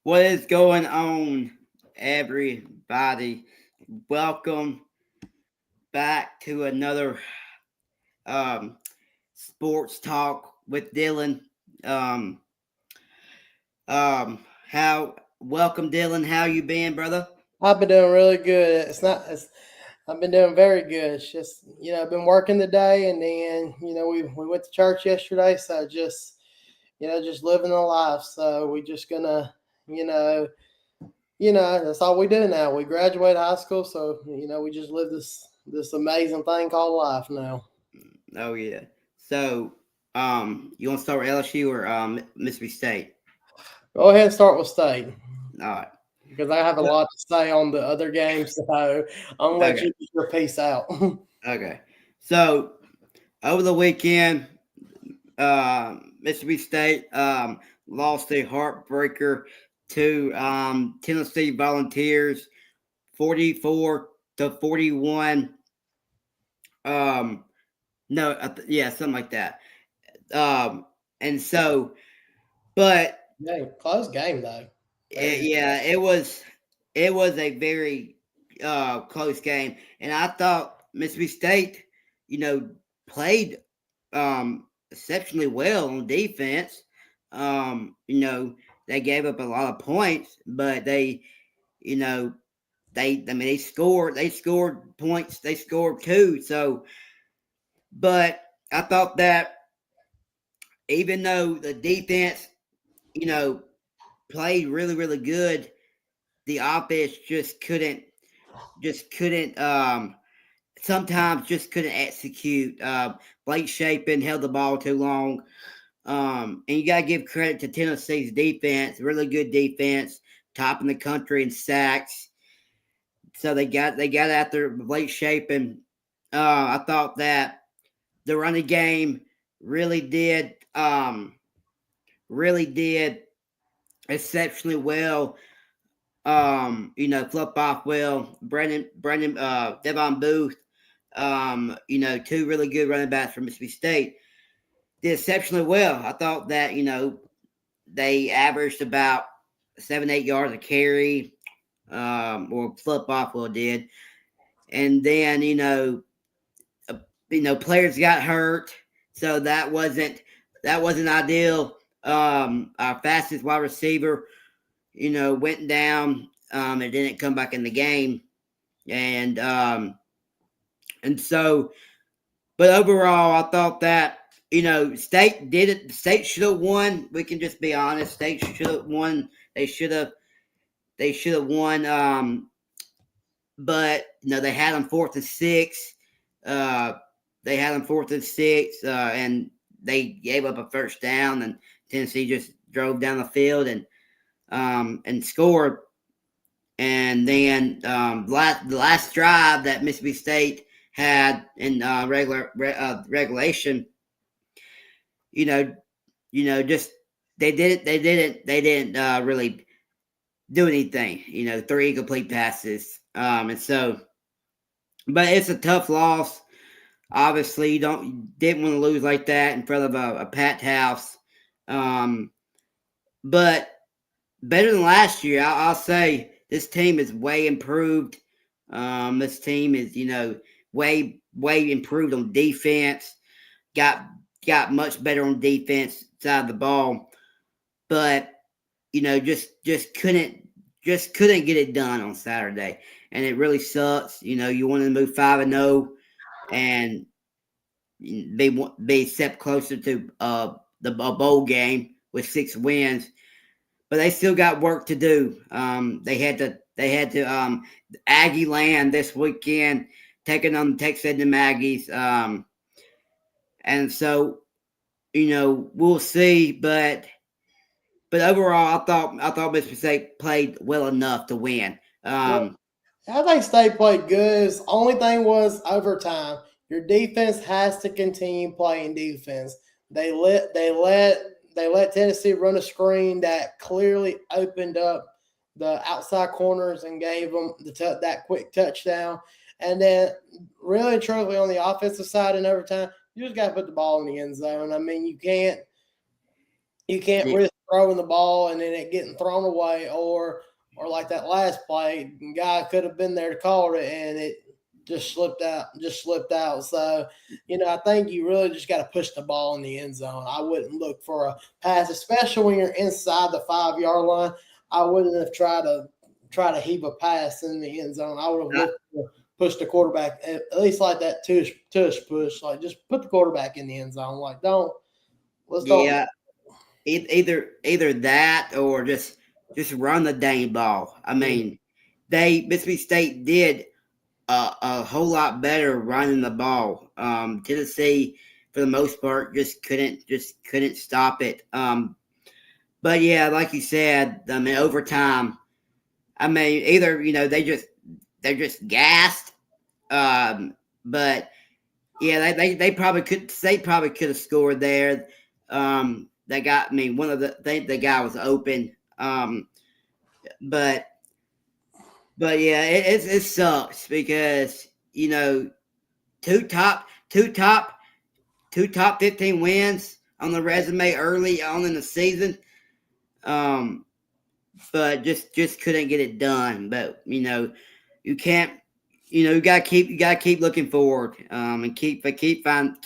What is going on, everybody? Welcome back to another um, sports talk with Dylan. Um, how welcome, Dylan? How you been, brother? I've been doing really good. I've been doing very good. It's just, I've been working today and then, we went to church yesterday. So just, just living the life. So we just gonna, you know, that's all we do now. We graduate high school. So, we just live this amazing thing called life now. Oh yeah. So, you want to start with LSU or Mississippi State? Go ahead and start with state All right. because I have a lot to say on the other games. So I'm gonna let Okay. you get your piece out. Okay. So over the weekend, Mississippi State lost a heartbreaker to Tennessee Volunteers, 44-41. Um, no, yeah, something like that. And so, but Yeah, close game though. Very yeah, close. it was a very close game, and I thought Mississippi State, you know, played exceptionally well on defense. They gave up a lot of points, but you know, they scored points, they scored two. So, but I thought that even though the defense, you know, played really really good, the offense just couldn't sometimes just couldn't execute. Blake Shapen held the ball too long. And you got to give credit to Tennessee's defense, really good defense, top in the country in sacks. So they got after Blake Shapen. I thought that the running game really did really did exceptionally well. Flip off well. Brandon, Devon Booth. Two really good running backs from Mississippi State did exceptionally well. I thought that they averaged about 7-8 yards a carry, or Flip Bothwell did, and then players got hurt, so that wasn't ideal. Our fastest wide receiver, went down, and didn't come back in the game, and and so, but overall, I thought that State did it. State should have won. We can just be honest. State should have won. They should have. They should have won. But they had them fourth and six. Uh, they had them fourth and six, and they gave up a first down, and Tennessee just drove down the field and scored. And then the last drive that Mississippi State had in regulation, you know, just they didn't really do anything. Three incomplete passes, and so, but it's a tough loss. Obviously, you didn't want to lose like that in front of a packed house. Um, but better than last year, I'll say this team is way improved. This team is way improved on defense. Got got much better on defense side of the ball, but just couldn't get it done on Saturday, and it really sucks. You wanted to move 5-0 and be step closer to the bowl game with 6 wins, but they still got work to do. They had to Aggie land this weekend, taking on the Texas A&M Aggies, and so we'll see. But overall, I thought Mississippi State played well enough to win. Well, I think State played good. The only thing was overtime. Your defense has to continue playing defense. They let Tennessee run a screen that clearly opened up the outside corners and gave them that quick touchdown. And then, really and truly, on the offensive side in overtime, you just got to put the ball in the end zone. I mean, you can't Yeah, risk throwing the ball and then it getting thrown away, or like that last play, guy could have been there to call it and it just slipped out. So, I think you really just got to push the ball in the end zone. I wouldn't look for a pass, especially when you're inside the 5-yard line. I wouldn't have tried to heave a pass in the end zone. I would have looked to push the quarterback, at least like that tush push, like just put the quarterback in the end zone. Like don't Yeah, either that or just run the dang ball. I mean, Mississippi State did a whole lot better running the ball. Tennessee, for the most part, just couldn't stop it. But yeah, like you said, I mean, overtime. I mean, either they're just gassed. But yeah, they probably could. They probably could have scored there. They got. I mean, the guy was open. But yeah, it sucks because two top 15 wins on the resume early on in the season. But just couldn't get it done. But you can't. You gotta keep looking forward. And keep playing,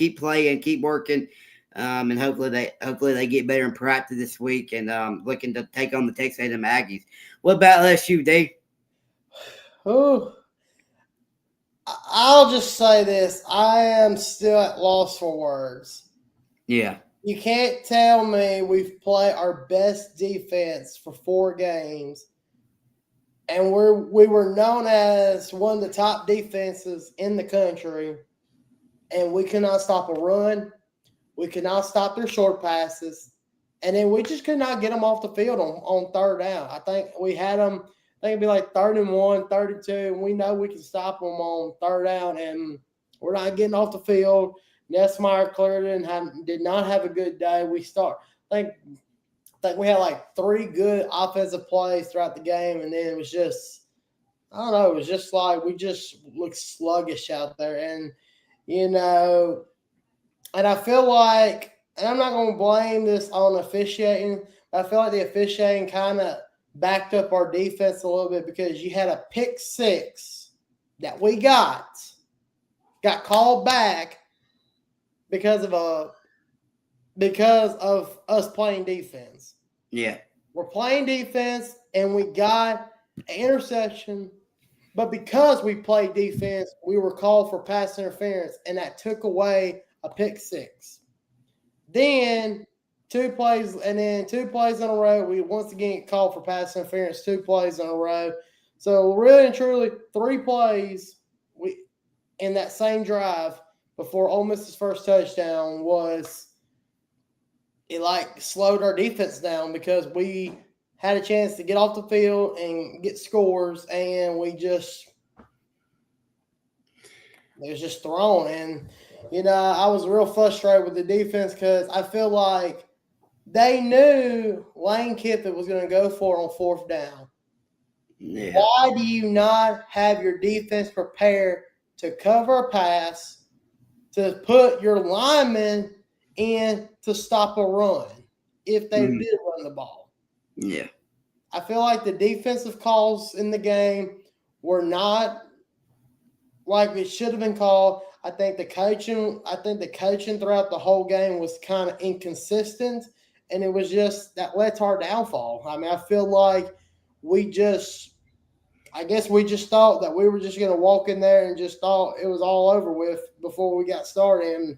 keep working. And hopefully they get better in practice this week and looking to take on the Texas A&M Aggies. What about LSU, Dave? Oh, I'll just say this. I am still at loss for words. Yeah. You can't tell me we've played our best defense for 4 games, and we were known as one of the top defenses in the country, and we cannot stop a run. We cannot stop their short passes, and then we just could not get them off the field on third down. I think we had them. I think it'd be like 31, 32, and we know we can stop them on third down, and we're not getting off the field. Nessmeyer clearly did not have a good day. I think we had like 3 good offensive plays throughout the game, and then it was just, I don't know, it was just like we just looked sluggish out there. And, and I feel like, and I'm not going to blame this on officiating, but I feel like the officiating kind of backed up our defense a little bit because you had a pick 6 that we got called back because of us playing defense. Yeah. We're playing defense and we got an interception, but because we played defense, we were called for pass interference, and that took away a pick 6. Then 2 plays in a row, we once again get called for pass interference, 2 plays in a row. So really and truly, 3 plays in that same drive before Ole Miss's first touchdown it like slowed our defense down because we had a chance to get off the field and get scores, and it was just thrown. And, I was real frustrated with the defense because I feel like they knew Lane Kiffin was going to go for it on 4th down. Yeah. Why do you not have your defense prepared to cover a pass, to put your linemen in to stop a run if they did run the ball? Yeah. I feel like the defensive calls in the game were not like it should have been called. I think the coaching throughout the whole game was kind of inconsistent, and it was just that led to our downfall. I mean, I feel like we just thought that we were just going to walk in there and just thought it was all over with before we got started.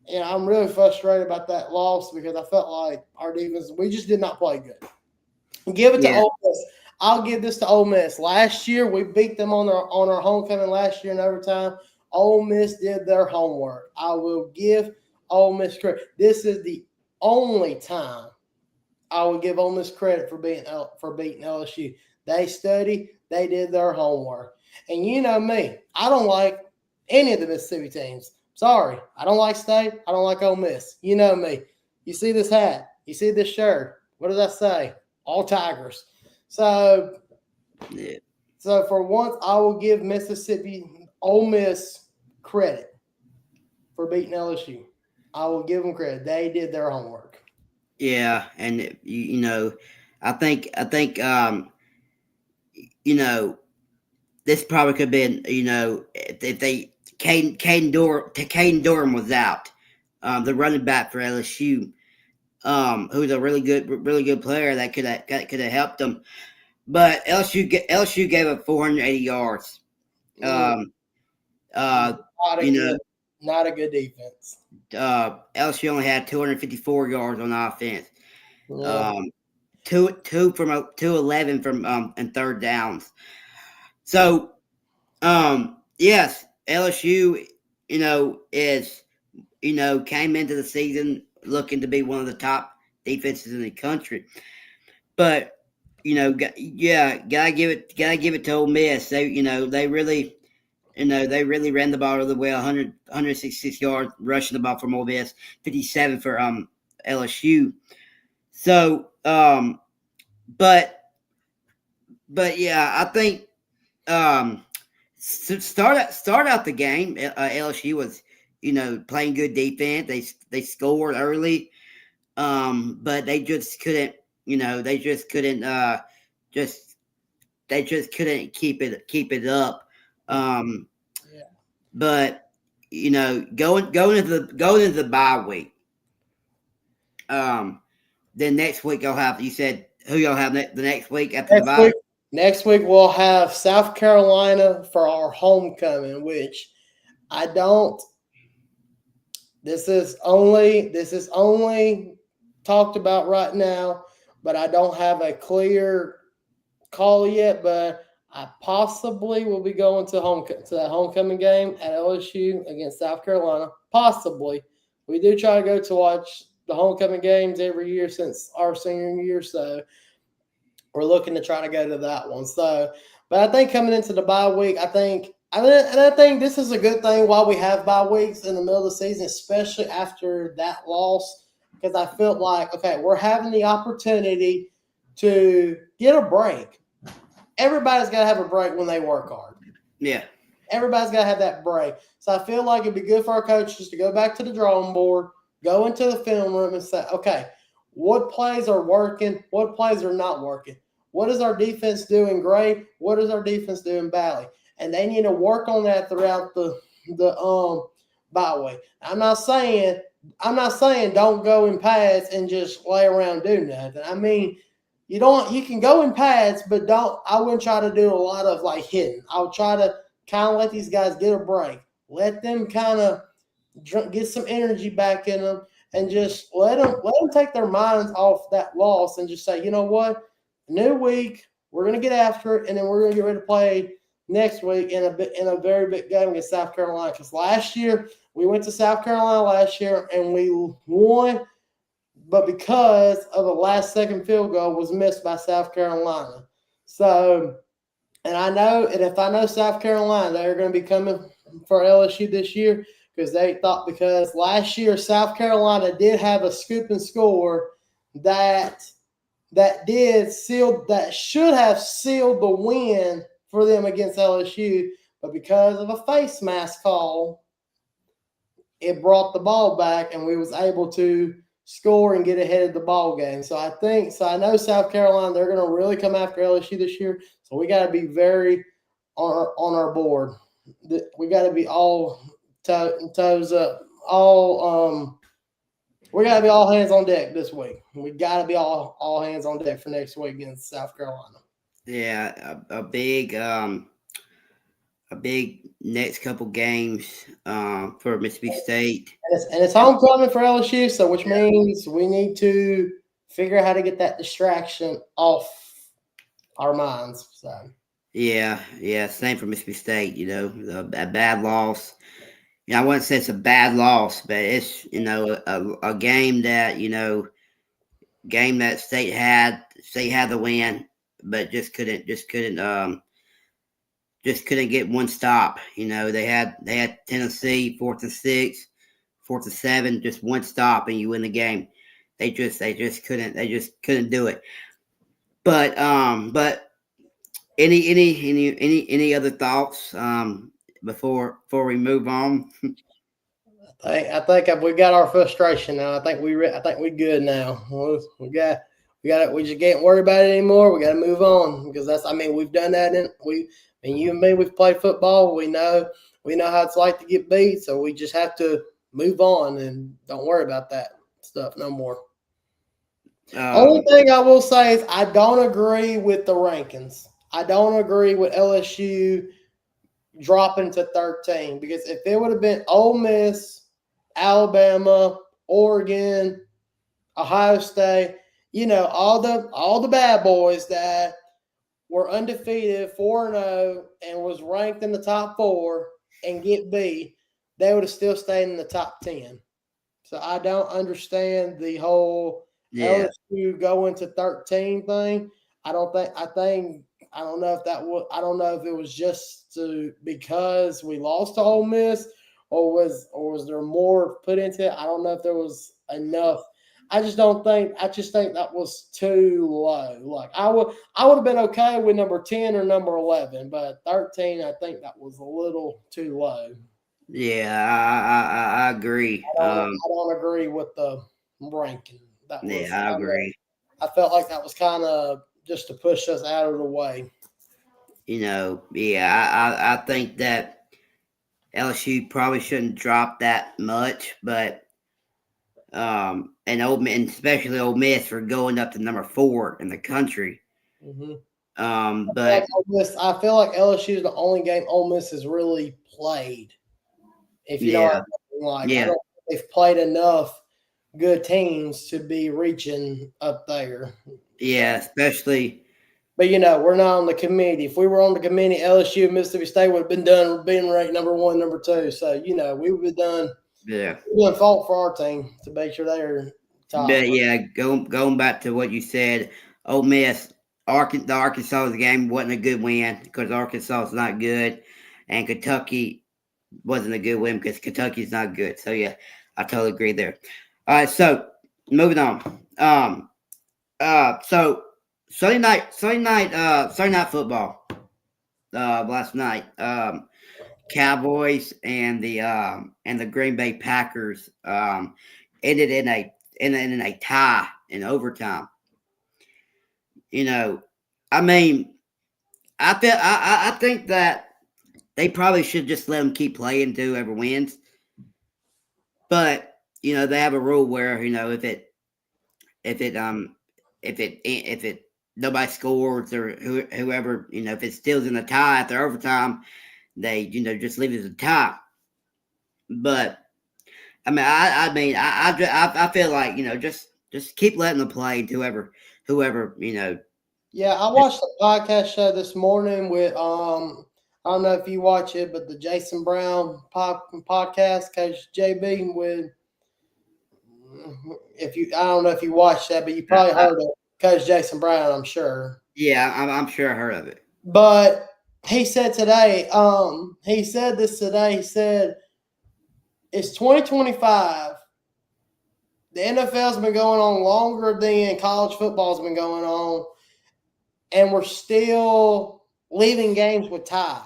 And I'm really frustrated about that loss because I felt like our defense, we just did not play good. Give it to Ole Miss. I'll give this to Ole Miss. Last year, we beat them on our homecoming last year in overtime. Ole Miss did their homework. I will give Ole Miss credit. This is the only time I will give Ole Miss credit for beating LSU. They studied. They did their homework. And you know me, I don't like any of the Mississippi teams. Sorry, I don't like State. I don't like Ole Miss. You know me. You see this hat. You see this shirt. What does that say? All Tigers. So for once, I will give Ole Miss credit for beating LSU. I will give them credit. They did their homework. Yeah, and I think you know this probably could have been if they Caden Durham was out, the running back for LSU, who's a really good player that could have helped them, but LSU gave up 480 yards. Mm, Um, uh, not a you know, good, not a good defense. LSU only had 254 yards on offense. Yeah, Um, two 11 from and third downs. So yes, LSU, is came into the season looking to be one of the top defenses in the country, but gotta give it to Ole Miss. They really ran the ball really well. 166 yards rushing the ball from Ole Miss, 57 for LSU. So but yeah, I think start out the game. LSU was playing good defense. They scored early, but they just couldn't. They just couldn't. Just they just couldn't keep it up. Um, yeah. but going into the bye week. Um, then next week y'all have. You said who y'all have the next week after the Next bye? week, next week we'll have South Carolina for our homecoming, which I don't. This is only talked about right now, but I don't have a clear call yet. But I possibly will be going to that homecoming game at LSU against South Carolina. Possibly, we do try to go to watch the homecoming games every year since our senior year, so we're looking to try to go to that one. So, but I think coming into the bye week, I think this is a good thing while we have bye weeks in the middle of the season, especially after that loss, because I felt like, okay, we're having the opportunity to get a break. Everybody's got to have a break when they work hard. Yeah, Everybody's got to have that break. So I feel like it'd be good for our coaches to go back to the drawing board, go into the film room and say, okay, what plays are working? What plays are not working? What is our defense doing great? What is our defense doing badly? And they need to work on that throughout the bye week. I'm not saying don't go in pads and just lay around and do nothing. I mean, you can go in pads, but don't I wouldn't try to do a lot of like hitting. I'll try to kind of let these guys get a break. Let them kind of get some energy back in them, and just let them take their minds off that loss and just say, you know what, new week, we're gonna get after it, and then we're gonna get ready to play next week in a very big game against South Carolina. Because last year we went to South Carolina last year and we won, but because of a last second field goal was missed by South Carolina. So, and if I know South Carolina, they're going to be coming for LSU this year because last year South Carolina did have a scoop and score that that should have sealed the win for them against LSU, but because of a face mask call, it brought the ball back and we was able to score and get ahead of the ball game. So I know South Carolina, they're going to really come after LSU this year. So we got to be very on our board. We got to be all toes up, we got to be all hands on deck this week. We got to be all hands on deck for next week against South Carolina. yeah, a big next couple games for Mississippi State. And it's homecoming for LSU, so which means we need to figure out how to get that distraction off our minds. So Yeah, same for Mississippi State. A bad loss. I wouldn't say it's a bad loss, but it's a game that State had the win, but just couldn't get one stop. They had Tennessee 4th and 6, 4th and 7, just one stop and you win the game. They just couldn't do it. But any other thoughts before we move on? I think we got our frustration now. I think we good now. We just can't worry about it anymore. We got to move on because we've done that and you and me, we've played football. We know how it's like to get beat. So we just have to move on and don't worry about that stuff no more. Only thing I will say is I don't agree with the rankings. I don't agree with LSU dropping to 13 because if it would have been Ole Miss, Alabama, Oregon, Ohio State, all the bad boys that were undefeated 4-0 and was ranked in the top 4 and get beat, they would have still stayed in the top 10. So I don't understand the whole LSU going to 13 thing. I don't know if it was just because we lost to Ole Miss or was there more put into it? I don't know if there was enough. I just think that was too low. Like I would have been okay with number 10 or number 11, but 13 I think that was a little too low. Yeah, I agree. I don't agree with the ranking. I agree. I felt like that was kind of just to push us out of the way. I think that LSU probably shouldn't drop that much, but and especially Ole Miss for going up to number 4 in the country. Mm-hmm. But I feel like LSU is the only game Ole Miss has really played. If you know what I mean. Like, I don't think they've played enough good teams to be reaching up there. Yeah, especially. But we're not on the committee. If we were on the committee, LSU and Mississippi State would have been ranked number 1, number 2. So we would have done. Yeah, we done fought for our team to make sure they're top. But going back to what you said, Ole Miss, the Arkansas game wasn't a good win because Arkansas is not good, and Kentucky wasn't a good win because Kentucky's not good. So yeah, I totally agree there. All right, so moving on. So Sunday night football. Last night, Cowboys and the Green Bay Packers ended in a tie in overtime. I think that they probably should just let them keep playing until whoever wins. But they have a rule where if nobody scores or whoever if it still's in a tie after overtime, they just leave it as a tie. But I feel like just keep letting them play to whoever. Yeah, I watched the podcast show this morning with I don't know if you watch it, but the Jason Brown podcast, Coach JB with. I don't know if you watched that, but you probably heard of Coach Jason Brown, I'm sure. Yeah, I'm sure I heard of it. But he said today, he said it's 2025. The NFL's been going on longer than college football's been going on, and we're still leaving games with tie.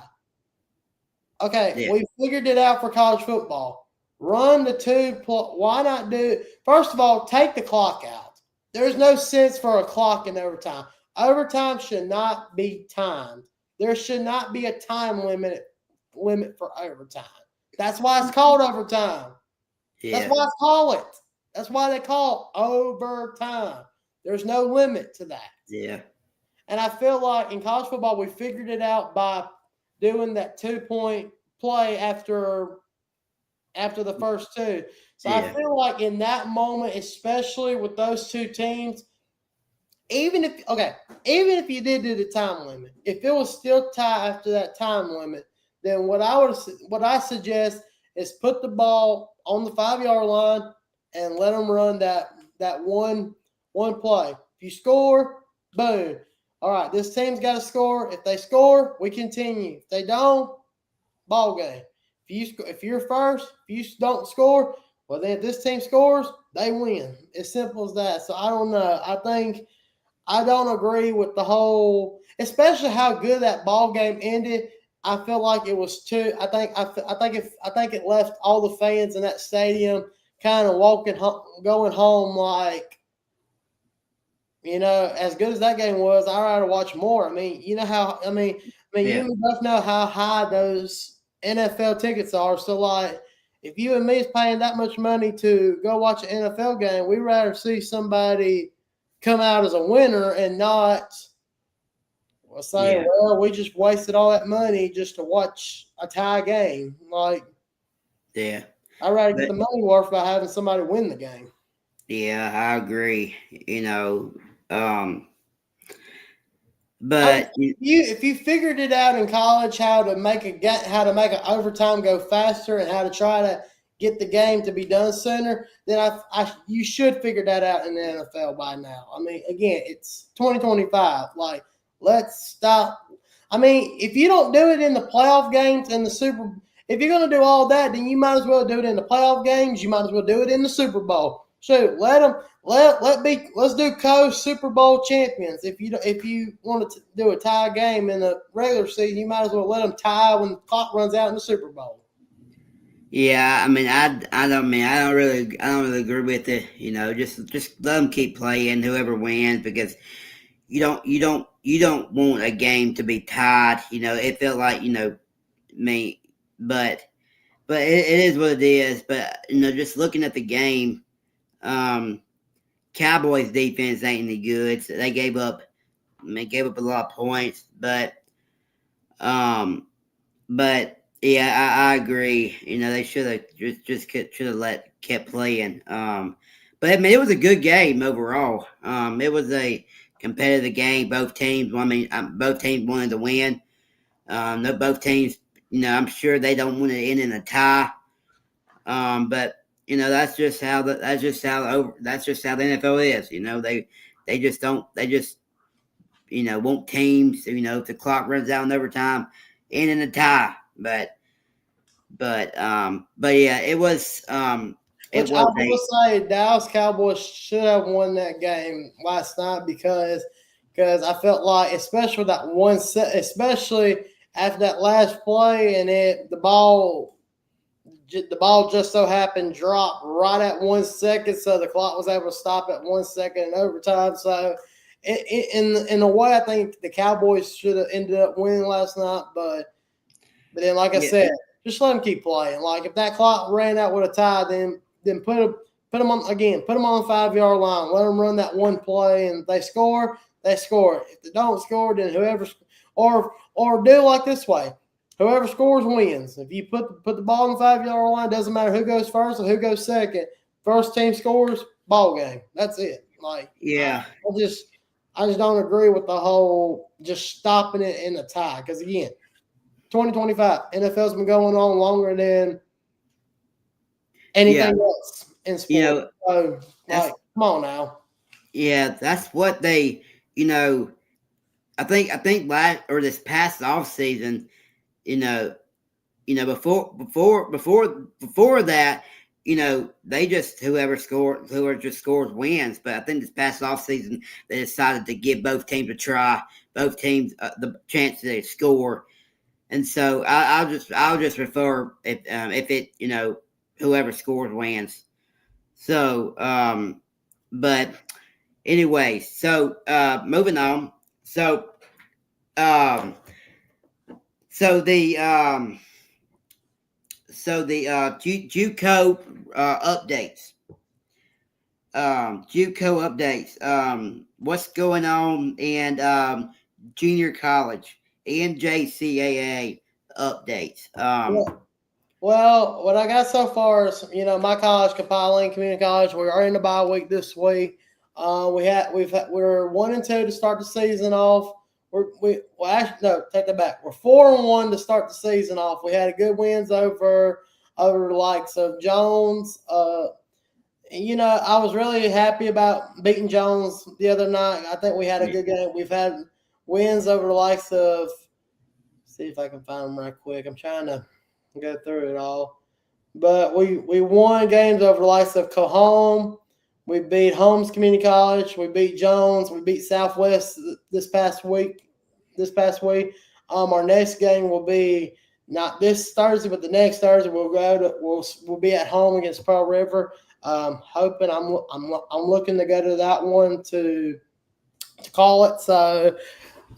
Okay, we figured it out for college football. Run the 2. Why not do? First of all, take the clock out. There's no sense for a clock in overtime. Overtime should not be timed. There should not be a time limit for overtime. That's why it's called overtime. Yeah. That's why it's called it. That's why they call it overtime. There's no limit to that. Yeah. And I feel like in college football, we figured it out by doing that 2-point play after the first 2. So I feel like in that moment, especially with those 2 teams, even if you did do the time limit, if it was still tie after that time limit, then what I suggest is put the ball on the 5-yard line and let them run that one play. If you score, boom. All right, this team's got to score. If they score, we continue. If they don't, ball game. If you're first, if you don't score, well, then if this team scores, they win. As simple as that. So I don't know. I don't agree with the whole, especially how good that ball game ended. I feel like it was too. I think it left all the fans in that stadium kind of going home like, as good as that game was, I'd rather watch more. I mean, you know how you Yeah. and me both know how high those NFL tickets are. So, like, if you and me is paying that much money to go watch an NFL game, we'd rather see somebody come out as a winner and not saying, Yeah. well, we just wasted all that money just to watch a tie game. Like, Yeah. I'd rather get But the money worth by having somebody win the game. yeah, I agree. I mean, But if you figured it out in college how to make an overtime go faster and how to try to get the game to be done sooner, then you should figure that out in the NFL by now. I mean, again, it's 2025. Like, let's stop. I mean, if you don't do it in the playoff games and if you're going to do all that, then you might as well do it in the playoff games. You might as well do it in the Super Bowl. Shoot, let's do co-Super Bowl champions. If you want to do a tie game in the regular season, you might as well let them tie when the clock runs out in the Super Bowl. yeah, I mean, I don't really agree with it. Just let them keep playing, whoever wins, because you don't want a game to be tied. It felt like me, but it is what it is. But just looking at the game, Cowboys defense ain't any good. So they gave up a lot of points, but yeah, I agree. They should have kept playing. But I mean, it was a good game overall. It was a competitive game. Both teams. Both teams wanted to win. No, both teams. I'm sure they don't want to end in a tie. But that's just how the NFL is. They just don't. They just want teams. If the clock runs out in overtime, end in a tie. But yeah, it was. Which I will say, Dallas Cowboys should have won that game last night because I felt like, especially that one set, especially after that last play, and the ball just so happened dropped right at 1 second, so the clock was able to stop at 1 second in overtime. So, in a way, I think the Cowboys should have ended up winning last night, but then, like I said, just let them keep playing. Like, if that clock ran out with a tie, then put them on again. Put them on the 5-yard line. Let them run that one play, and if they score, they score. If they don't score, then or do it like this way: whoever scores wins. If you put the ball on the 5-yard line, doesn't matter who goes first or who goes second. First team scores, ball game. That's it. Like, yeah, I just don't agree with the whole just stopping it in a tie because, again, 2025 NFL's been going on longer than anything else in sport. So, like, come on now. Yeah, that's what they. I think this past off season, before that, they just whoever just scores wins. But I think this past off season they decided to give both teams a try, both teams the chance to score, and so I'll just refer if it whoever scores wins. So but anyway, so moving on. So the JUCO updates. JUCO updates. What's going on in junior college and JCAA updates? Well, what I got so far is, my college, Capella Community College. We are in the bye week this week. We're 1-2 to start the season off. Take that back. We're 4-1 to start the season off. We had a good wins over the likes of Jones. I was really happy about beating Jones the other night. I think we had a good game. We've had wins over the likes of. See if I can find them right quick. I'm trying to go through it all. But we won games over the likes of Cohome. We beat Holmes Community College. We beat Jones. We beat Southwest this past week. Our next game will be not this Thursday, but the next Thursday we'll be at home against Pearl River. Hoping I'm looking to go to that one to call it. So,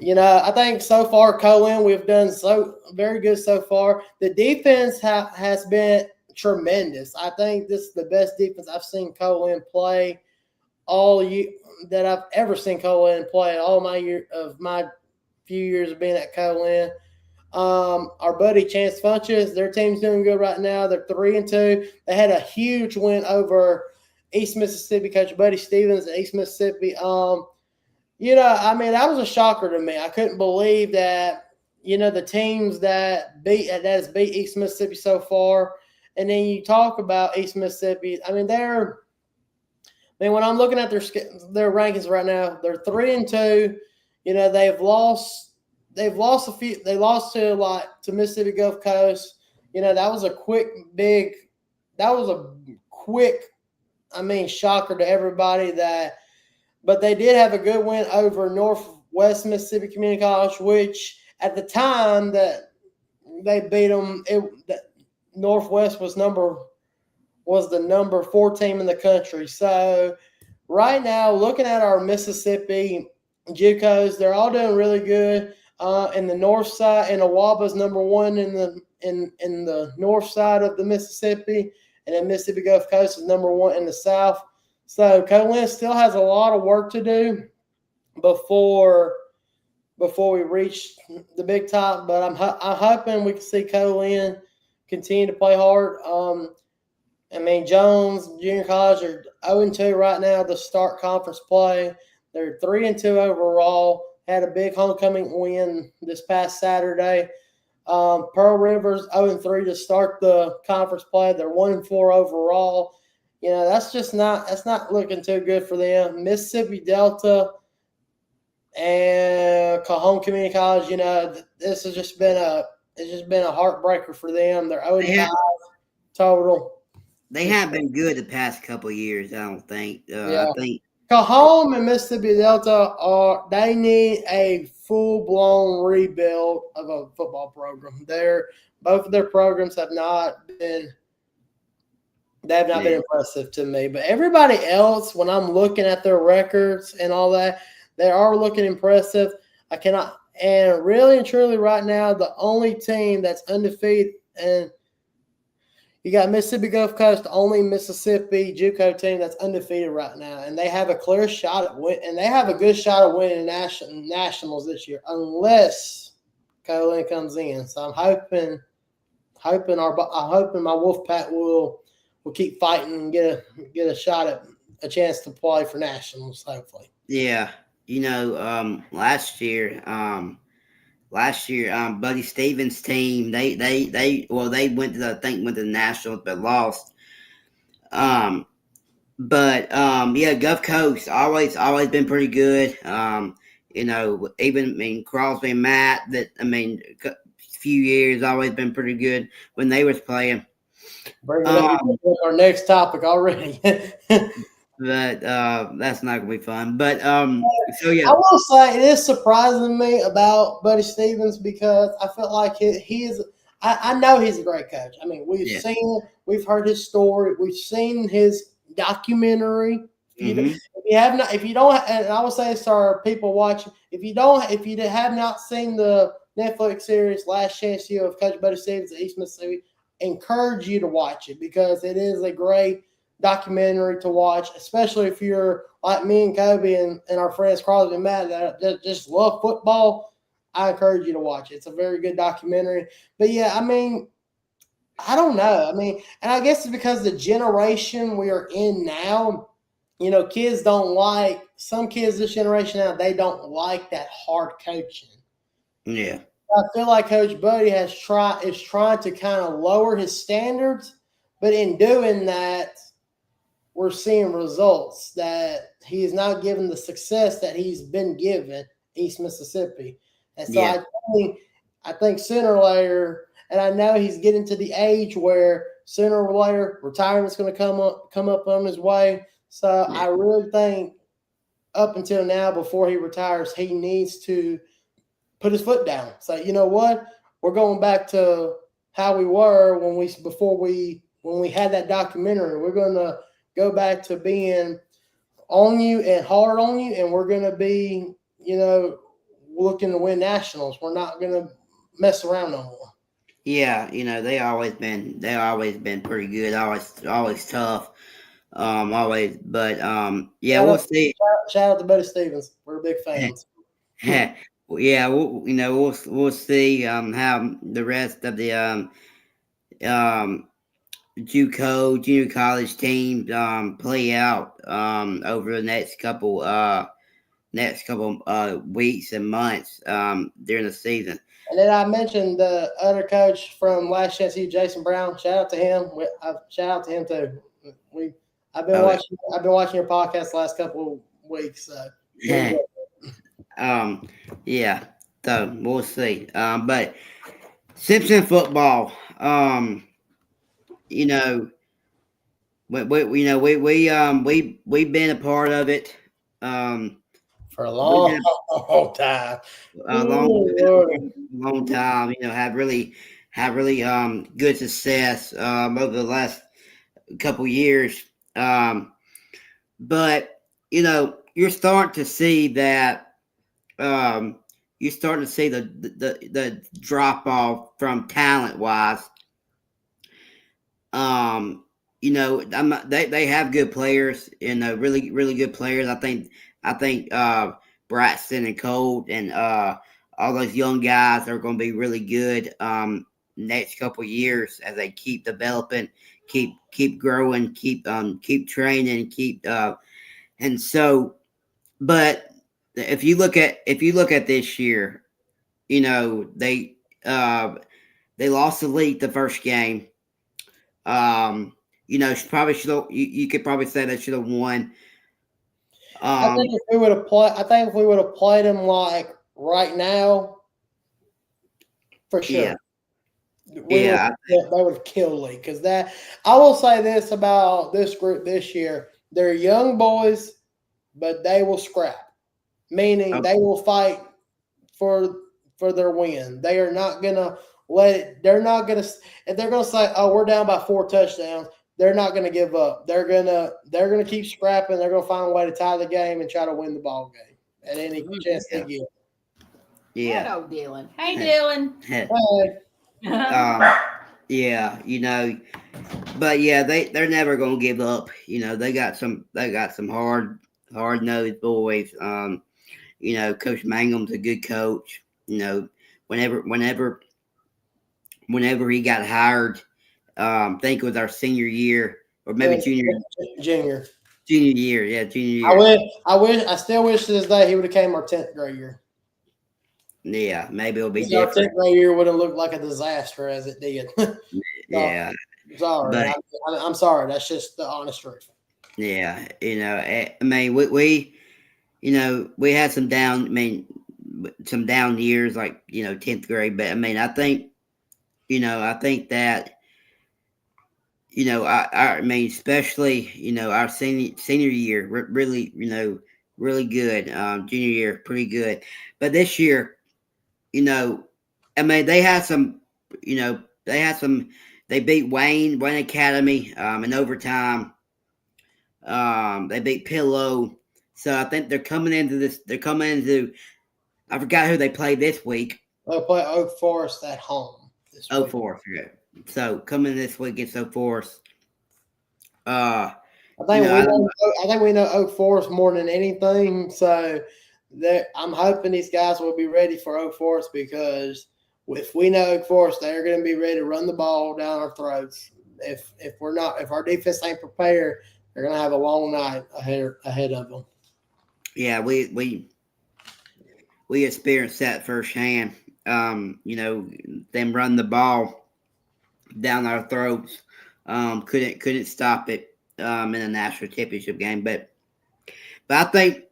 I think so far, Cohen, we've done so very good so far. The defense has been tremendous. I think this is the best defense I've seen Cohen play all year that I've ever seen Cohen play all my few years of being at Cohen. Our buddy Chance Funches, their team's doing good right now. They're 3-2. They had a huge win over East Mississippi. Coach Buddy Stevens at East Mississippi. That was a shocker to me. I couldn't believe that, the teams that has beat East Mississippi so far. And then you talk about East Mississippi. When I'm looking at their rankings right now, they're 3-2. They've lost a few. They lost to Mississippi Gulf Coast. That was a quick shocker to everybody but they did have a good win over Northwest Mississippi Community College, which at the time that they beat them, Northwest was the number 4 team in the country. So right now, looking at our Mississippi JUCOs, they're all doing really good. In the north side, and Awaba's number 1 in the north side of the Mississippi, and then Mississippi Gulf Coast is number 1 in the south. So Colin still has a lot of work to do before we reach the big top. But I'm hoping we can see Colin continue to play hard. Jones Junior College are 0-2 right now to start conference play. They're 3-2 overall. Had a big homecoming win this past Saturday. Pearl River's 0-3 to start the conference play. They're 1-4 overall. That's not looking too good for them. Mississippi Delta and Cajon Community College, this has just been a heartbreaker for them. They're 0-5 total. They have been good the past couple of years, I don't think. I think Cajon and Mississippi Delta they need a full-blown rebuild of a football program. Both of their programs have not been impressive to me. But everybody else, when I'm looking at their records and all that, they are looking impressive. And really and truly right now, the only team that's undefeated, and you got Mississippi Gulf Coast, the only Mississippi JUCO team that's undefeated right now, and they have a clear shot at win, and they have a good shot at winning nationals this year, unless Colin comes in. So I'm hoping my Wolfpack will keep fighting and get a shot at a chance to play for nationals, hopefully. Yeah, last year, Buddy Stevens' team, they went to the Nationals but lost. Gulf Coast always been pretty good. Even Crosby and Matt, a few years always been pretty good when they was playing. Bring up our next topic already. But that's not gonna be fun. But I will say it is surprising me about Buddy Stevens because I feel like he is. I know he's a great coach. We've heard his story, we've seen his documentary. Mm-hmm. If you don't, and I will say this to our people watching, if you have not seen the Netflix series Last Chance U of Coach Buddy Stevens at East Mississippi, encourage you to watch it because it is a great documentary to watch, especially if you're like me and Kobe and our friends Crosby and Matt that just love football. I encourage you to watch it. It's a very good documentary. But I don't know. And I guess it's because the generation we are in now, kids don't like – some kids this generation now, they don't like that hard coaching. Yeah. I feel like Coach Buddy is trying to kind of lower his standards, but in doing that, we're seeing results that he is not given the success that he's been given East Mississippi. And so I think sooner or later, and I know he's getting to the age where sooner or later retirement's going to come up on his way. So I really think up until now, before he retires, he needs to put his foot down. Say, you know what? We're going back to how we were when we had that documentary. We're going to go back to being on you and hard on you, and we're going to be, looking to win nationals. We're not going to mess around no more. Yeah, they always been pretty good. Always tough. Always, but yeah, we'll see. Shout out to Buddy Stevens. We're big fans. Yeah, we'll see how the rest of the JUCO junior college team play out over the next couple weeks and months during the season. And then I mentioned the other coach from Last Chance U, Jason Brown. Shout out to him. Shout out to him too. I've been watching your podcast the last couple of weeks. So. Yeah. Yeah. So we'll see. But Simpson football. We've been a part of it. For a long time. A long time. Have really good success over the last couple years. But you're starting to see that you're starting to see the drop off from talent wise. They have good players and really really good players. I think Braxton and Colt and all those young guys are going to be really good next couple years as they keep developing, keep growing, keep training, and so. But if you look at this year, they lost the lead the first game. Probably should you could probably say they should have won. I think if we would have played them like right now, for sure. Yeah. They would have killed Lee because that. I will say this about this group this year: they're young boys, but they will scrap. Meaning they will fight for their win. They are not gonna let it. They're not gonna. If they're gonna say, "Oh, we're down by 4 touchdowns," they're not gonna give up. They're gonna keep scrapping. They're gonna find a way to tie the game and try to win the ball game at any chance they get. Yeah. Hello, Dylan. Hey, Dylan. Hey. But yeah, they're never gonna give up. They got some hard nosed boys. Coach Mangum's a good coach. Whenever he got hired, I think it was our senior year or maybe junior year. Yeah, junior year. I still wish to this day he would have came our 10th grade year. Yeah, maybe it'll be our different. 10th grade year would have looked like a disaster as it did. Yeah. Sorry. I'm sorry. That's just the honest truth. Yeah. I mean, we had some down years like, 10th grade, but I mean, I think that, I mean, especially, our senior year, really, really good. Junior year, pretty good. But this year, I mean, they had some, they beat Wayne Academy in overtime. They beat Pillow. So I think they're coming into, I forgot who they played this week. They'll play Oak Forest at home this week. Oak Forest, yeah. So coming this week against Oak Forest. I think we know Oak Forest more than anything. So I'm hoping these guys will be ready for Oak Forest because if we know Oak Forest, they're going to be ready to run the ball down our throats. If our defense ain't prepared, they're going to have a long night ahead of them. Yeah, we experienced that firsthand. Them run the ball down our throats. Couldn't stop it in a national championship game. But I think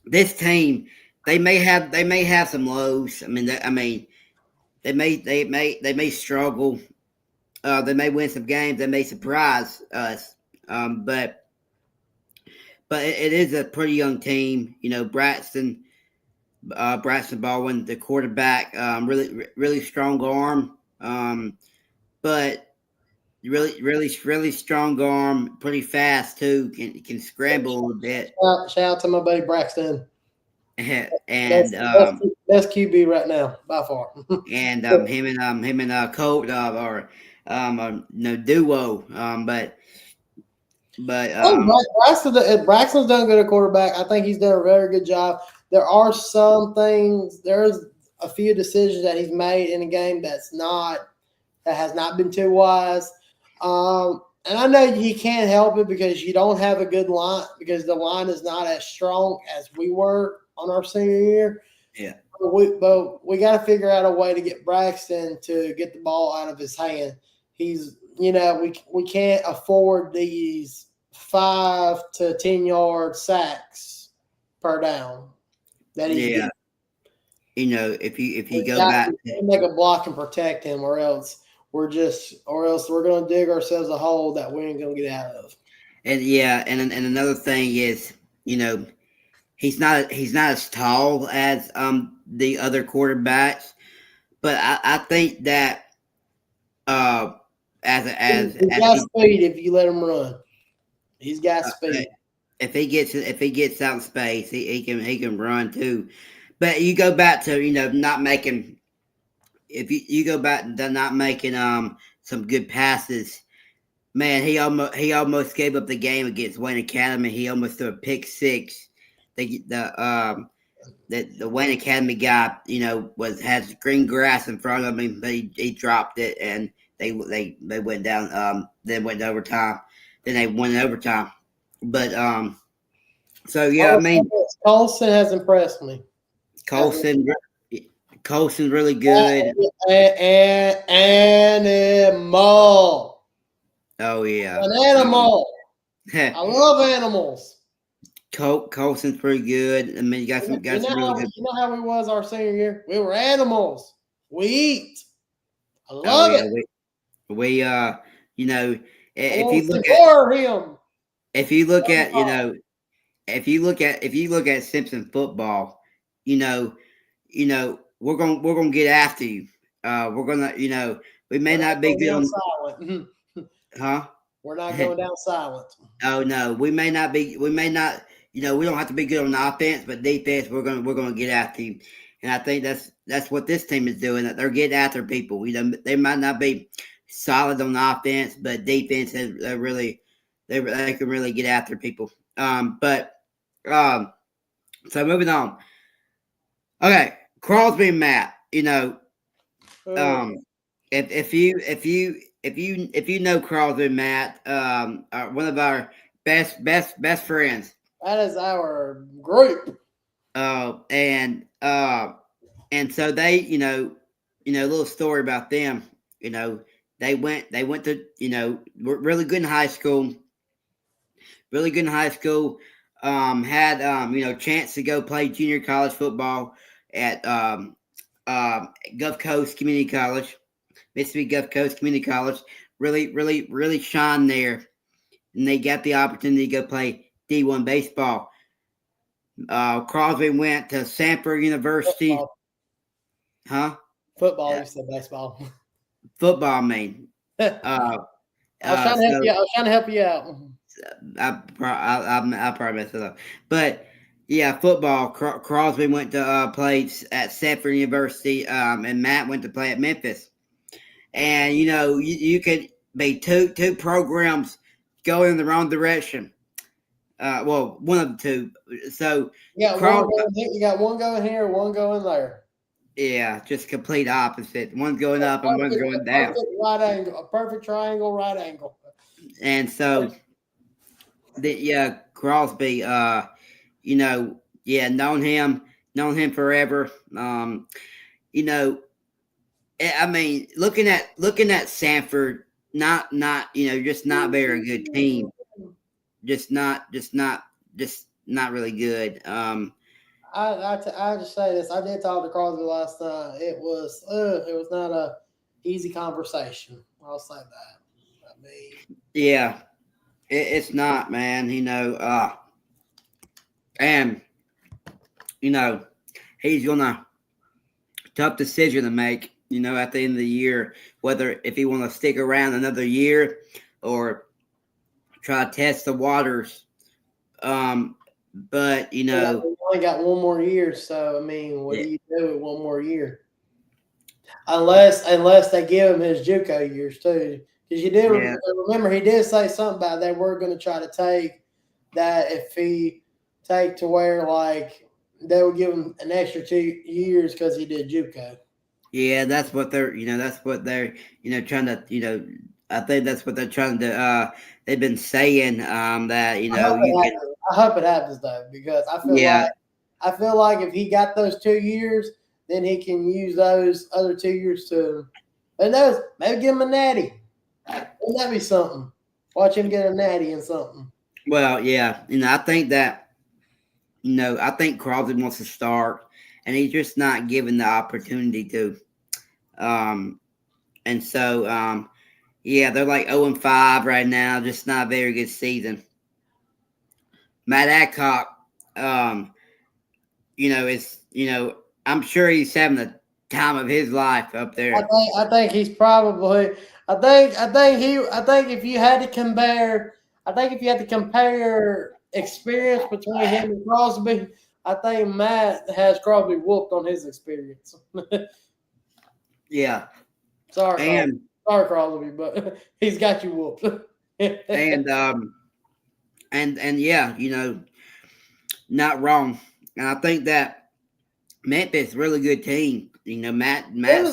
this team they may have some lows. they may struggle. They may win some games. They may surprise us. But it is a pretty young team. Braxton Braxton Baldwin, the quarterback. Really strong arm. But really strong arm, pretty fast too. Can scramble a little bit. Shout out to my buddy Braxton. And Best QB right now by far. and him and Colt are no duo. But Braxton's done good at quarterback. I think he's done a very good job. There are some things. There's a few decisions that he's made in the game that has not been too wise. And I know he can't help it because you don't have a good line because the line is not as strong as we were on our senior year. Yeah. But we got to figure out a way to get Braxton to get the ball out of his hand. We can't afford these 5 to 10 yard sacks per down. That is yeah. If you go back, make a block and protect him, or else we're going to dig ourselves a hole that we ain't going to get out of. And another thing is, he's not as tall as the other quarterbacks, but I think that he's got speed if you let him run. He's got speed. If he gets out in space, he can run too. But you go back to not making. If you go back to not making some good passes, man, he almost gave up the game against Wayne Academy. He almost threw a pick six. The Wayne Academy guy, has green grass in front of him, but he dropped it, and they went down. Then went to overtime. Then they won in overtime. But so yeah, I mean, Colson has impressed me. Colson's really good. Animal. Oh yeah, an animal. I love animals. Colson's pretty good. I mean, you got some really good. You know how we was our senior year? We were animals. We eat. I love it. We if you look at Simpson football, we're gonna get after you. We're gonna, we may not be good on silent. Huh? We're not going down silent. Oh no, we may not. We don't have to be good on offense, but defense, we're gonna get after you. And I think that's what this team is doing. That they're getting after people. They might not be solid on offense, but defense they can really get after people. So moving on. Okay, Crosby and Matt. If you know Crosby and Matt, are one of our best friends. That is our group. And so they, a little story about them. They went to, really good in high school. Really good in high school. Had chance to go play junior college football at Gulf Coast Community College, Mississippi Gulf Coast Community College. Really shine there, and they got the opportunity to go play D1 baseball. Crosby went to Samford University. Football. Huh? Football. You said baseball. Football, I mean. I was trying to help you out. I probably messed it up, but yeah, football. Crosby went to play at Samford University, and Matt went to play at Memphis. And you could be two programs going in the wrong direction. Well, one of the two. So you got one going here, one going there. Yeah, just complete opposite. One's going up and one's going down. A perfect triangle, right angle. And so, Crosby, known him forever. I mean, looking at Samford, not just not very good team. Just not really good. I just say this. I did talk to Crosby last night. It was not a easy conversation. I'll say that. I mean, yeah, it's not, man. And he's gonna tough decision to make. At the end of the year, whether if he want to stick around another year or try to test the waters. But We only got one more year, so I mean, what yeah, do you do with one more year? Unless they give him his JUCO years too, because you did yeah, remember he did say something about they were going to try to take that if he take to where like they would give him an extra 2 years because he did JUCO. yeah, that's what they're trying to. I think that's what they're trying to. They've been saying that you can. I hope it happens though, because Yeah, I feel like if he got those 2 years, then he can use those other 2 years to, who knows, maybe give him a natty. Wouldn't that be something? Watch him get a natty and something. well, yeah, I think that I think Crosby wants to start, and he's just not given the opportunity to. Um, and so yeah, they're like 0-5 right now, just not a very good season. Matt Adcock, is I'm sure he's having the time of his life up there. I think he's probably. I think if you had to compare, experience between him and Crosby, I think Matt has Crosby whooped on his experience. Yeah, Sorry, and Crosby, but he's got you whooped. and yeah, not wrong. And I think that Memphis really good team. Matt's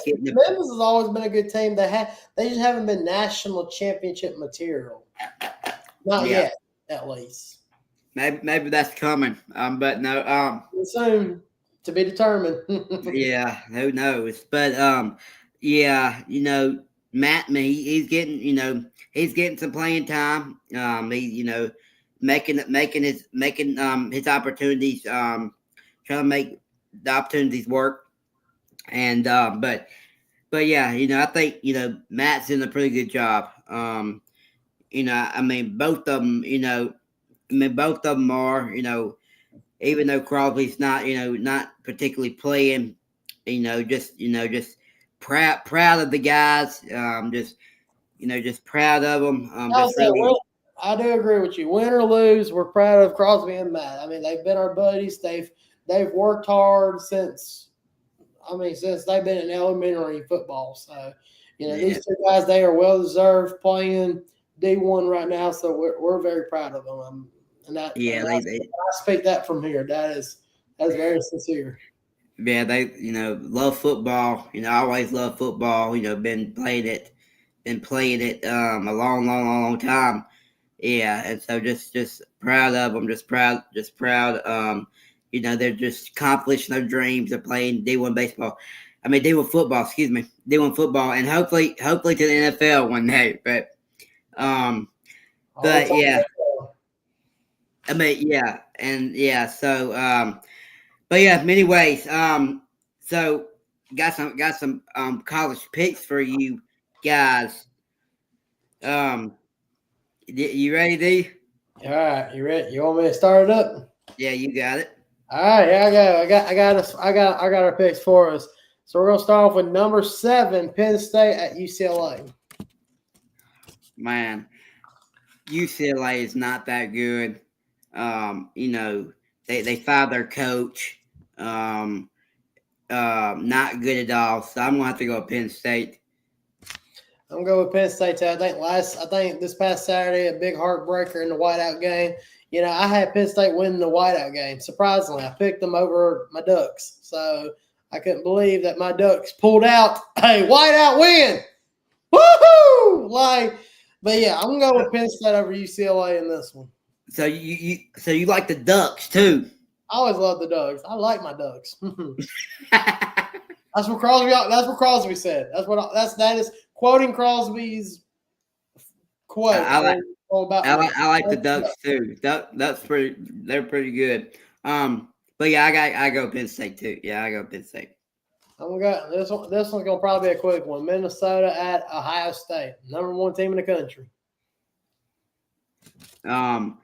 getting the Memphis has always been a good team. They just haven't been national championship material. Not yeah. yet, at least. Maybe that's coming. But no. Soon to be determined. Yeah, who knows? But yeah, Matt, he's getting he's getting some playing time. He making his opportunities. Trying to make the opportunities work. And but yeah, I think Matt's doing a pretty good job. I mean both of them. Both of them are. Even though Crosby's not not particularly playing. Just proud of the guys. Just proud of them. I do agree with you. Win or lose, we're proud of Crosby and Matt. I mean, they've been our buddies. They've worked hard since they've been in elementary football. So, these two guys, they are well deserved playing D1 right now. So we're very proud of them. I speak that from here. That's very sincere. Yeah, they love football. I always love football. Been playing it a long time. Yeah, and so just proud of them. Just proud. They're just accomplishing their dreams of playing D1 baseball. I mean D1 football. Excuse me, D1 football, and hopefully to the NFL one day. But yeah. I mean, yeah, and yeah, so but yeah, many ways. So got some college picks for you guys. You ready, D? All right, you ready? You want me to start it up? Yeah, you got it. All right, here I go. I got our picks for us. So we're gonna start off with number 7, Penn State at UCLA. Man, UCLA is not that good. They fired their coach. Not good at all. So I'm gonna have to go with Penn State. I'm going with Penn State too. I think this past Saturday, a big heartbreaker in the whiteout game. I had Penn State winning the whiteout game. Surprisingly, I picked them over my Ducks. So I couldn't believe that my Ducks pulled out a whiteout win. Woohoo! But yeah, I'm going with Penn State over UCLA in this one. So you like the Ducks too? I always love the Ducks. I like my Ducks. That's what Crosby said. That is quoting Crosby's quote. I like the Ducks too. They're pretty good. But yeah, I go Penn State too. Yeah, I go Penn State. I'm gonna this one's gonna probably be a quick one. Minnesota at Ohio State, number 1 team in the country. Well,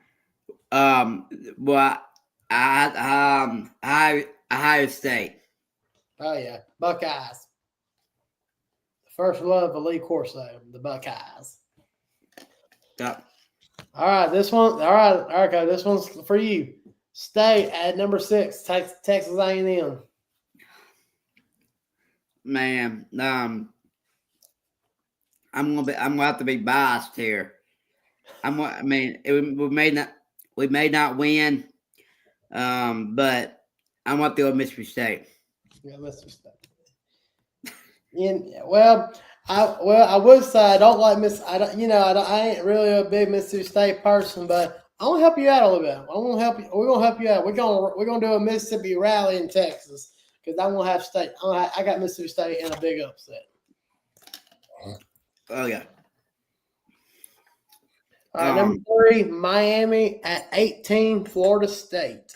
I Ohio State. Oh yeah, Buckeyes. First love of Lee Corso, the Buckeyes. Yup. All right, this one. All right, okay. This one's for you. State at number 6, Texas A&M. Man, I'm gonna have to be biased here. I mean, we may not win, but I'm gonna have to go with Mississippi State. Yeah, Mississippi State. I would say I don't like Miss. I don't. I ain't really a big Mississippi State person, but I want to help you out a little bit. I want to help you. We're gonna help you out. We're gonna do a Mississippi rally in Texas because I won't have state. I got Mississippi State in a big upset. Oh yeah. All right, number 3, Miami at 18, Florida State.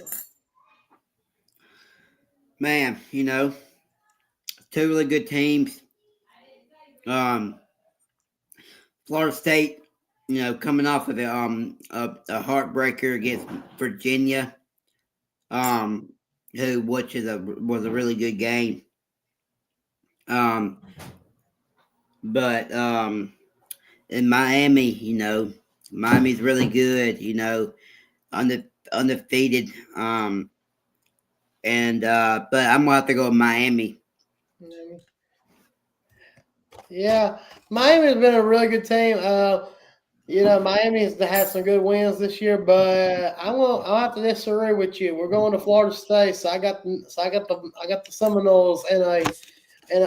Man, two really good teams. Florida State, coming off of a heartbreaker against Virginia, which was a really good game. But in Miami, Miami's really good. Undefeated. But I'm gonna have to go with Miami. Yeah, Miami's been a really good team. Miami has had some good wins this year, but I'll have to disagree with you. We're going to Florida State, so I got the Seminoles in an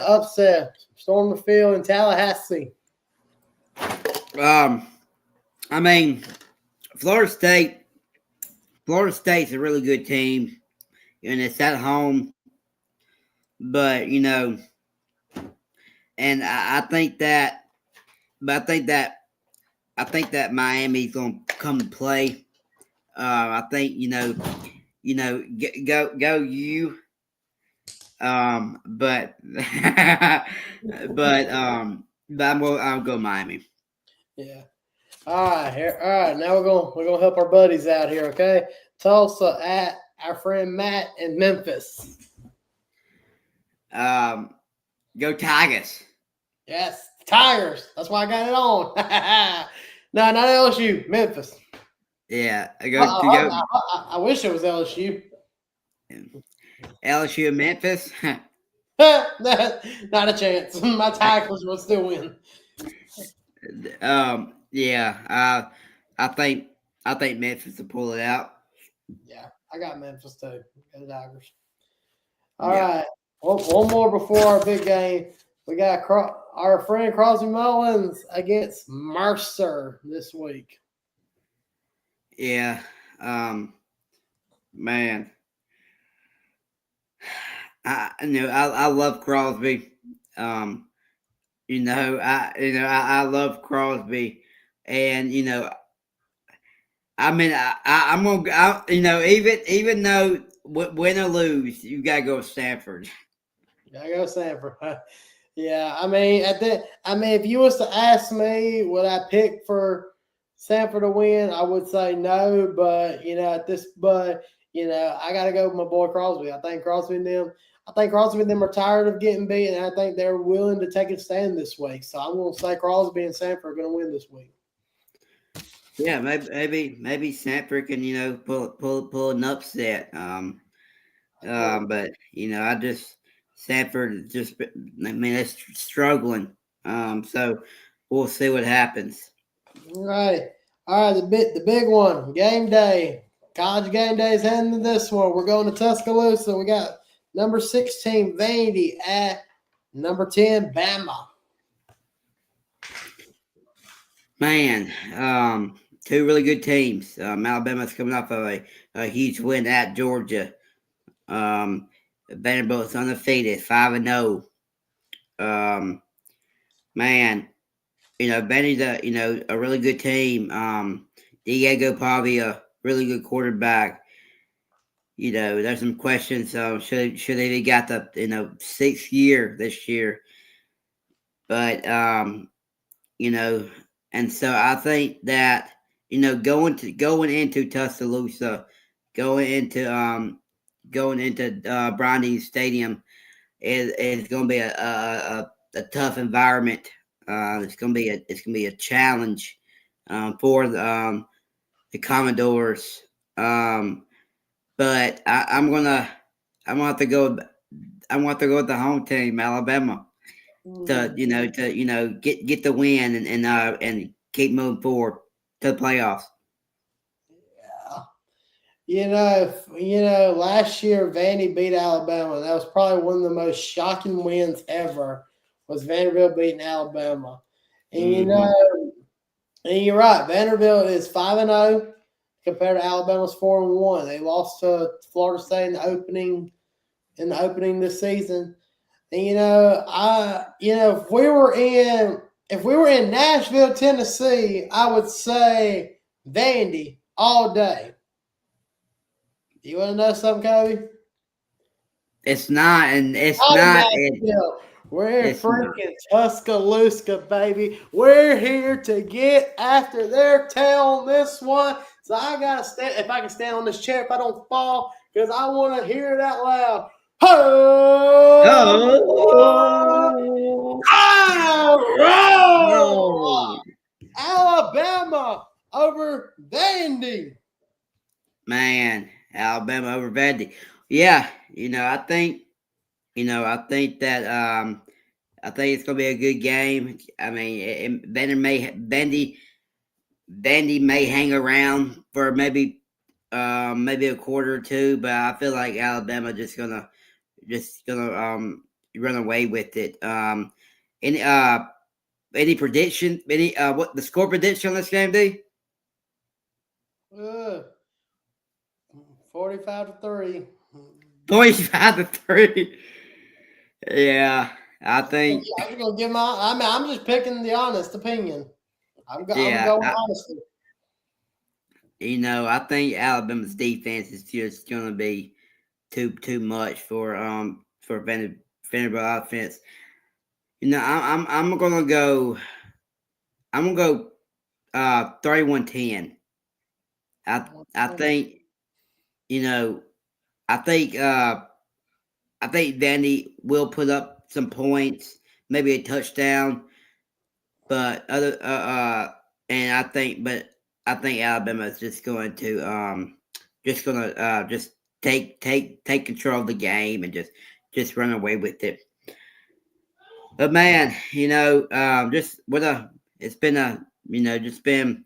upset, storm the field in Tallahassee. I mean, Florida State's a really good team, and it's at home. But and I think that Miami's gonna come and play. I think go you. But I'll go Miami. Yeah. All right. Now we're gonna help our buddies out here. Okay, Tulsa at our friend Matt in Memphis. Go Tigers. Yes, Tigers. That's why I got it on. No, not LSU. Memphis. Yeah, I wish it was LSU. LSU and Memphis. Not a chance. My Tigers will still win. Yeah. I think Memphis will pull it out. Yeah, I got Memphis too. Got the Tigers. All right. One more before our big game. We got our friend Crosby Mullins against Mercer this week. Yeah. Man. I love Crosby. I love Crosby, and I'm gonna, even though win or lose, you gotta go with Stanford. Gotta go Stanford. Yeah, if you was to ask me, would I pick for Stanford to win? I would say no, but I gotta go with my boy Crosby. I think Crosby and them are tired of getting beat, and I think they're willing to take a stand this week. So I'm gonna say Crosby and Stanford are gonna win this week. Yeah, maybe Stanford can pull an upset. But Stanford it's struggling. So we'll see what happens. All right. The big one, game day. College game day is heading to this one. We're going to Tuscaloosa. We got number 16 Vandy at number 10 Bama. Man, two really good teams. Alabama's coming off of a huge win at Georgia. Vanderbilt's undefeated, 5-0. Man, Vandy's a really good team. Diego Pavia, really good quarterback. There's some questions. Should they have got the 6th year this year? But and so I think that going into Tuscaloosa, going into going into Bronny Stadium is going to be a tough environment. It's going to be a challenge for the Commodores. But I'm gonna have to go. I'm going to go with the home team, Alabama, to get the win and keep moving forward to the playoffs. Last year Vandy beat Alabama. That was probably one of the most shocking wins ever. Was Vanderbilt beating Alabama, and and you're right. Vanderbilt is 5-0 compared to Alabama's 4-1. They lost to Florida State in the opening this season. And if we were in Nashville, Tennessee, I would say Vandy all day. Do you want to know something, Kobe? It's not, and it's Out of not. Nashville. We're in It's not. freaking Tuscaloosa, baby. We're here to get after their tail on this one. So I gotta stand. If I can stand on this chair, if I don't fall, because I want to hear it out loud. Oh! Alabama over Vandy. Man, Alabama over Vandy. Yeah, I think that I think it's gonna be a good game. I mean, Vandy may hang around for maybe a quarter or two, but I feel like Alabama just gonna run away with it. Any prediction? What the score prediction on this game, D? 45-3. 45-3. Yeah, I think. I'm gonna give I'm just picking the honest opinion. I'm going honestly. I think Alabama's defense is just gonna be too much for Vanderbilt offense. I'm gonna go 31-10. I think I think Vandy will put up some points, maybe a touchdown, but and I think Alabama is just going to just take control of the game and just run away with it. But man, it's been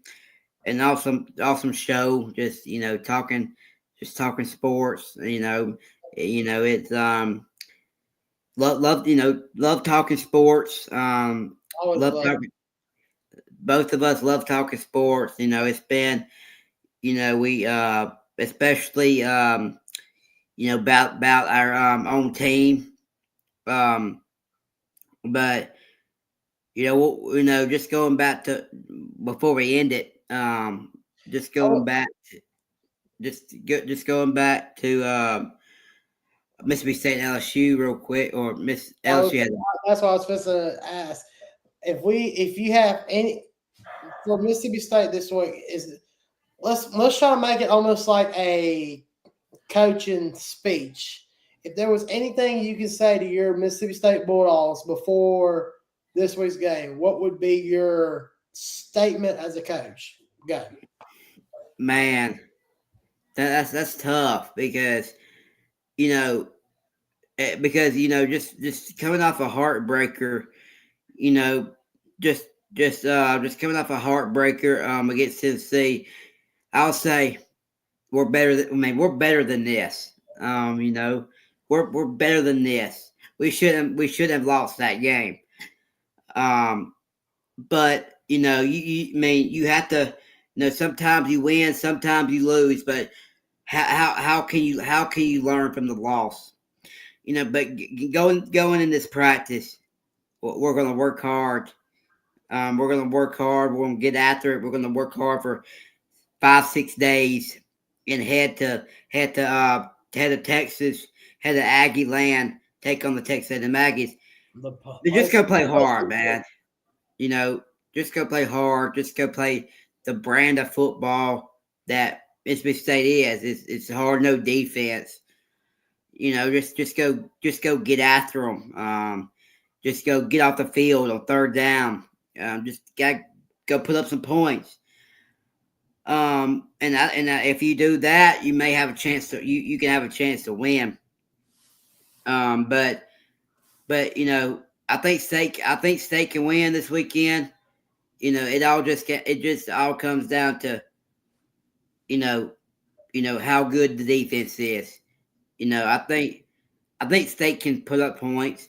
an awesome show. Just talking sports. It's love talking sports. Both of us love talking sports. It's been we especially about our own team. But just going back to before we end it, just going back to Mississippi State and LSU real quick, or Miss LSU. That's what I was supposed to ask. If you have any for Mississippi State this week, let's try to make it almost like a coaching speech. If there was anything you can say to your Mississippi State Bulldogs before this week's game, what would be your statement as a coach? Go. Man, that's tough because just coming off a heartbreaker, just coming off a heartbreaker against Tennessee, I'll say we're better than this. We're better than this. We shouldn't have lost that game. But you have to. Sometimes you win, sometimes you lose. But how can you learn from the loss? But going in this practice, we're going to work hard. We're going to work hard. We're going to get after it. We're going to work hard for 5-6 days and head to Texas, head to Aggie land, take on the Texas A&M Aggies. They're just gonna play hard, man. Just go play hard. Just go play the brand of football that Mississippi State is. It's hard, no defense. just go get after them. Just go get off the field on third down. Just go put up some points. If you do that, you may have a chance to you can have a chance to win. But I think State can win this weekend. It just all comes down to how good the defense is. I think State can put up points.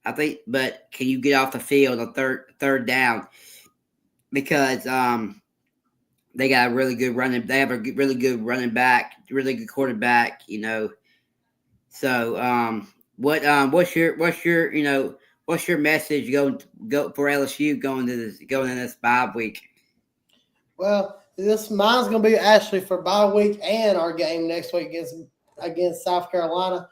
But can you get off the field on third down? Because they got a really good running. They have a really good running back, really good quarterback. So what's your message go for LSU going in this bye week? Well, mine's going to be actually for bye week and our game next week against South Carolina.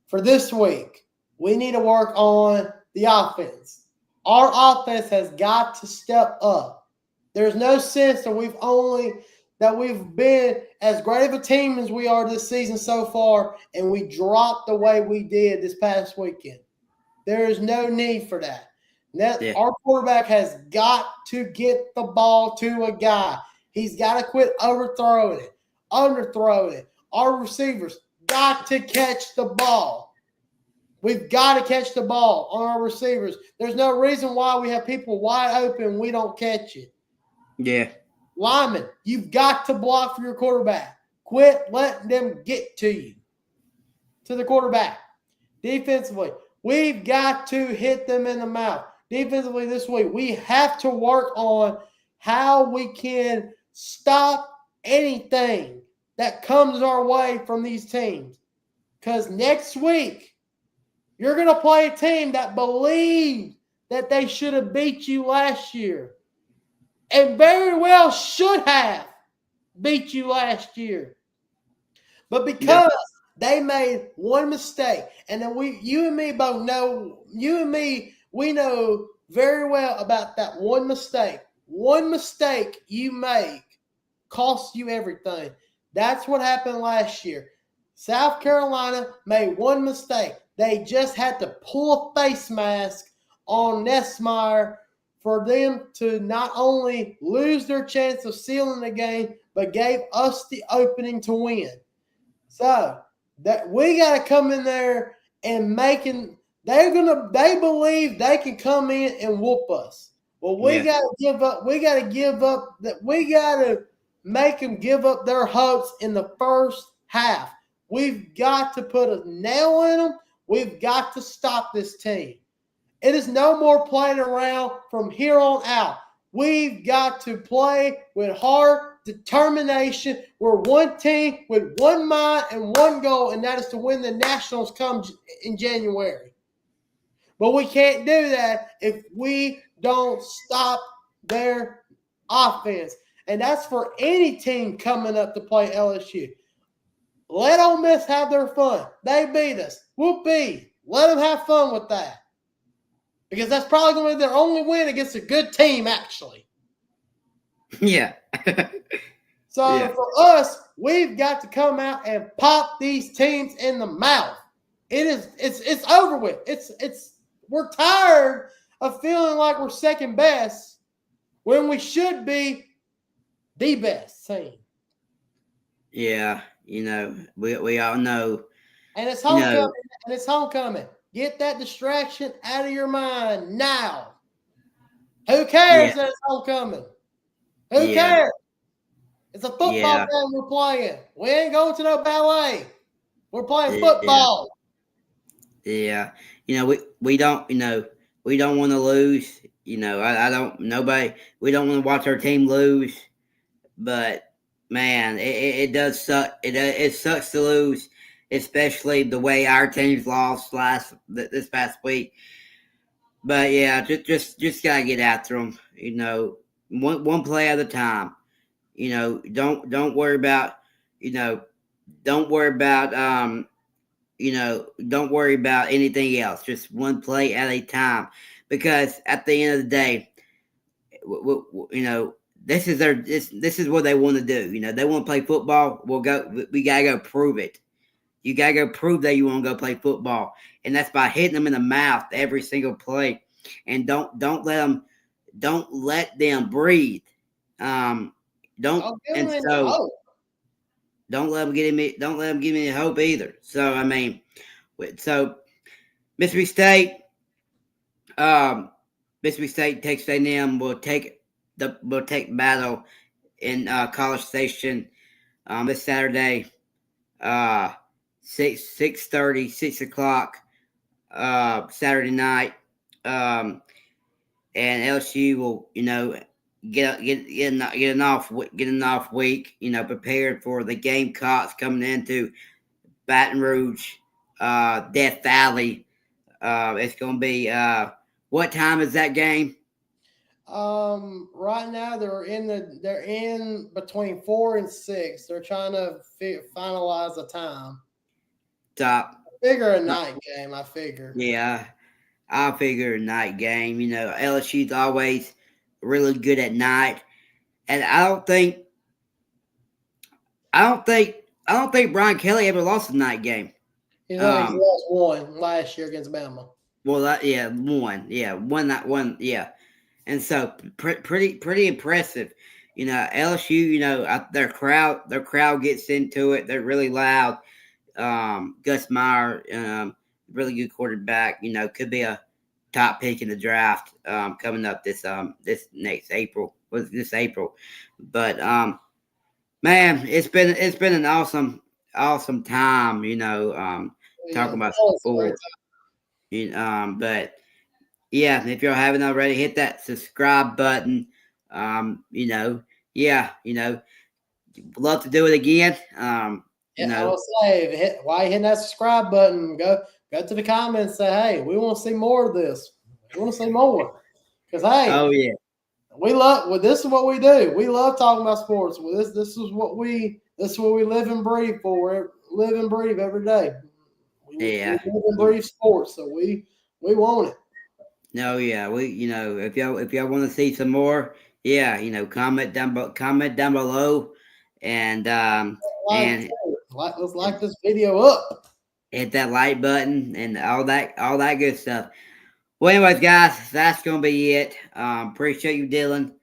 For this week, we need to work on the offense. Our offense has got to step up. There's no sense that we've been as great of a team as we are this season so far, and we dropped the way we did this past weekend. There is no need for that. Our quarterback has got to get the ball to a guy. He's got to quit overthrowing it, underthrowing it. Our receivers got to catch the ball. We've got to catch the ball on our receivers. There's no reason why we have people wide open, we don't catch it. Yeah. Lyman, you've got to block for your quarterback. Quit letting them get to you, to the quarterback. Defensively, we've got to hit them in the mouth. Defensively this week, we have to work on how we can stop anything that comes our way from these teams. Because next week, you're going to play a team that believed that they should have beat you last year and very well should have beat you last year. But because they made one mistake, and then you and me both know, we know very well about that one mistake. One mistake you make costs you everything. That's what happened last year. South Carolina made one mistake. They just had to pull a face mask on Nessmeyer for them to not only lose their chance of sealing the game, but gave us the opening to win. So that we got to come in there and they believe they can come in and whoop us. Well, we got to give up. We got to give up that. We got to make them give up their hopes in the first half. We've got to put a nail in them. We've got to stop this team. It is no more playing around from here on out. We've got to play with heart, determination. We're one team with one mind and one goal, and that is to win the Nationals come in January. But we can't do that if we don't stop their offense. And that's for any team coming up to play LSU. Let Ole Miss have their fun. They beat us. Whoopee. Let them have fun with that. Because that's probably going to be their only win against a good team, actually. Yeah. So for us, we've got to come out and pop these teams in the mouth. It's over with. We're tired of feeling like we're second best when we should be the best team. Yeah, we all know. And it's homecoming. Get that distraction out of your mind now. Who cares that it's homecoming? Who cares? It's a football game we're playing. We ain't going to no ballet. We're playing football. Yeah. We don't want to lose. We don't want to watch our team lose. But man, it does suck. It sucks to lose, especially the way our team's lost this past week. But yeah, just gotta get after them. One play at a time. Don't worry about anything else. Just one play at a time. Because at the end of the day, this is what they want to do. They want to play football. We gotta go prove it. You gotta go prove that you want to go play football, and that's by hitting them in the mouth every single play. And don't let them breathe. Don't Don't give and them any so hope. don't let them give me hope either. So I mean, so Mississippi State, Mississippi State, Texas A&M will take battle in College Station this Saturday, 6:30, 6 o'clock, Saturday night, and LSU will get an off week, prepared for the Gamecocks coming into Baton Rouge, Death Valley. It's going to be what time is that game? Right now they're in between 4 and 6. They're trying to finalize the time. Top. Figure a night game. I figure. Yeah, I figure a night game. LSU's always really good at night, and I don't think Brian Kelly ever lost a night game. He lost one last year against Bama. Well, one, yeah. And so pretty impressive. LSU, their crowd gets into it. They're really loud. Gus Meyer, really good quarterback, could be a top pick in the draft coming up this next April. Was this April? But man, it's been an awesome time, talking about sports. But yeah, if you haven't already, hit that subscribe button. Love to do it again. I will say, why hitting that subscribe button? Go to the comments. Say, hey, we want to see more of this. We want to see more. Because hey, oh yeah, we love. Well, this is what we do. We love talking about sports. Well, this is what we live and breathe for. Live and breathe every day. We live and breathe sports, so we want it. No, yeah, if y'all want to see some more, comment down below, and let's like this video up. Hit that like button and all that good stuff. Well, anyways, guys, that's gonna be it. Appreciate you, Dylan,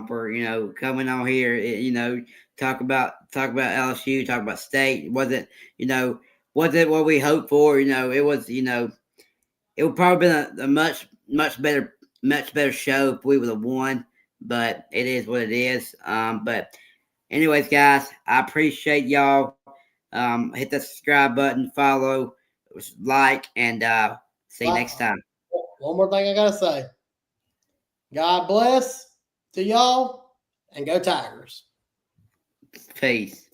for coming on here. Talk about LSU, talk about State. Wasn't what we hoped for? It was. It would probably been a much better show if we would have won, but it is what it is. But anyways, guys, I appreciate y'all. Hit the subscribe button, follow, like, and see you next time. One more thing I gotta say. God bless to y'all, and go Tigers. Peace.